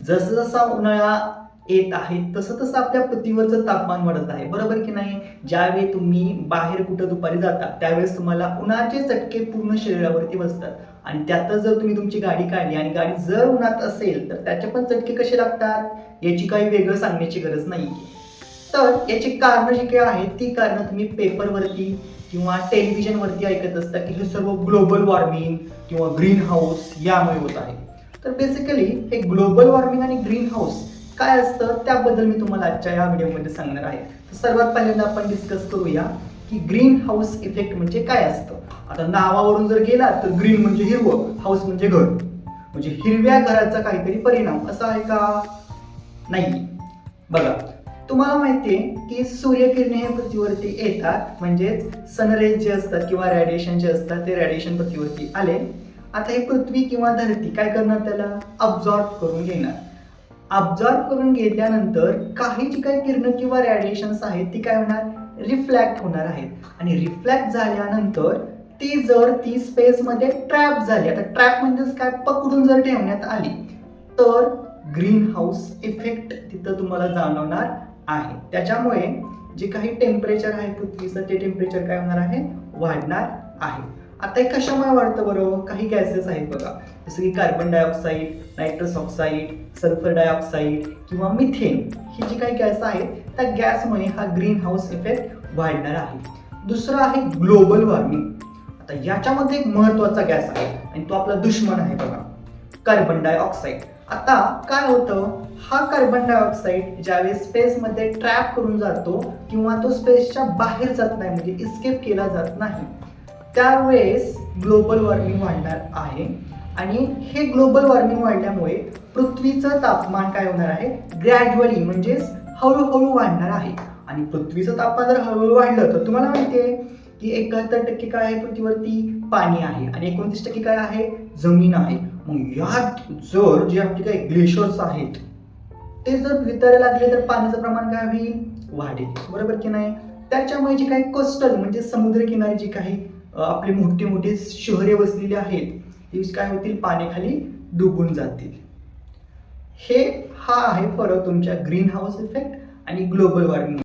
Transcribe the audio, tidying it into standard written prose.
जसं जसा उन्हाळा येत आहे तसं तसं आपल्या पृथ्वीवरचं तापमान वाढत आहे, बरोबर की नाही? ज्यावेळी तुम्ही बाहेर कुठं दुपारी जाता त्यावेळेस तुम्हाला उन्हाचे चटके पूर्ण शरीरावरती बसतात आणि त्यातच जर तुम्ही तुमची गाडी काढली आणि गाडी जर उन्हात असेल तर त्याचे पण चटके कसे लागतात याची काही वेगळं सांगण्याची गरज नाही. तर याची कारणं जी काही आहेत ती कारणं तुम्ही पेपरवरती किंवा टेलिव्हिजनवरती ऐकत असता की हे सर्व ग्लोबल वॉर्मिंग किंवा ग्रीन हाऊस यामुळे होत आहे. तर बेसिकली हे ग्लोबल वॉर्मिंग आणि ग्रीन हाऊस काय असतं त्याबद्दल मी तुम्हाला आजच्या या व्हिडिओमध्ये सांगणार आहे. तर सर्वात पहिल्यांदा आपण डिस्कस करूया की ग्रीन हाऊस इफेक्ट म्हणजे काय असतं. आता नावावरून जर गेला तर ग्रीन म्हणजे हिरवं, हाऊस म्हणजे घर, म्हणजे हिरव्या घराचा काहीतरी परिणाम असा आहे का? नाही. बघा, तुम्हाला माहिती आहे की सूर्यकिरणे हे पृथ्वीवरती येतात, म्हणजेच सनरेज जे असतात किंवा रेडिएशन जे असतात ते रेडिएशन पृथ्वीवरती आले. आता हे पृथ्वी किंवा धरती काय करणार, त्याला अब्झॉर्ब करून घेणार. अब्झॉर्ब करून घेतल्यानंतर काही जी काही किरण किंवा रेडिएशन्स आहेत ती काय होणार, रिफ्लॅक्ट होणार आहेत. आणि रिफ्लॅक्ट झाल्यानंतर ती जर ती स्पेसमध्ये ट्रॅप झाली, आता ट्रॅप म्हणजेच काय, पकडून जर ठेवण्यात आली तर ग्रीन हाऊस इफेक्ट तिथं तुम्हाला जाणवणार आहे. त्याच्यामुळे जे काही टेम्परेचर आहे पृथ्वीचं ते टेम्परेचर काय होणार आहे, वाढणार आहे. आता हे कशामुळे वाढतं बरं? काही गॅसेस आहेत बघा, जसं की carbon dioxide, nitrous oxide, sulphur dioxide किंवा मिथेन, ही जी काही गॅस आहेत त्या गॅसमुळे हा ग्रीन हाऊस इफेक्ट वाढणार आहे. दुसरं आहे ग्लोबल वॉर्मिंग. आता याच्यामध्ये एक महत्वाचा गॅस आहे आणि तो आपला दुश्मन आहे बघा, कार्बन डायऑक्साईड. आता काय होतं, हा कार्बन डायऑक्साईड ज्यावेळेस स्पेसमध्ये ट्रॅप करून जातो किंवा तो स्पेसच्या बाहेर जात नाही, म्हणजे इस्केप केला जात नाही, त्यावेळेस ग्लोबल वॉर्मिंग वाढणार आहे. आणि हे ग्लोबल वॉर्मिंग वाढल्यामुळे पृथ्वीचं तापमान काय होणार आहे, ग्रॅज्युअली म्हणजेच हळूहळू वाढणार आहे. आणि पृथ्वीचं तापमान जर हळूहळू वाढलं तर तुम्हाला माहिती आहे की 71% काय आहे पृथ्वीवरती, पाणी आहे आणि 29% काय आहे, जमीन आहे. मग यात जर जे आपले काही ग्लेशियर्स आहेत ते जर वितळायला लागले तर पाण्याचं प्रमाण काय होईल, वाढेल, बरोबर की नाही? त्याच्यामुळे जी काही कोस्टल म्हणजे समुद्रकिनारी जी काही आपली मोठी मोठी शहरे वसलेली आहेत ती काय होतील, पाण्याखाली डुबून जातील. हा आहे फरक तुमच्या ग्रीन हाऊस इफेक्ट आणि ग्लोबल वॉर्मिंग.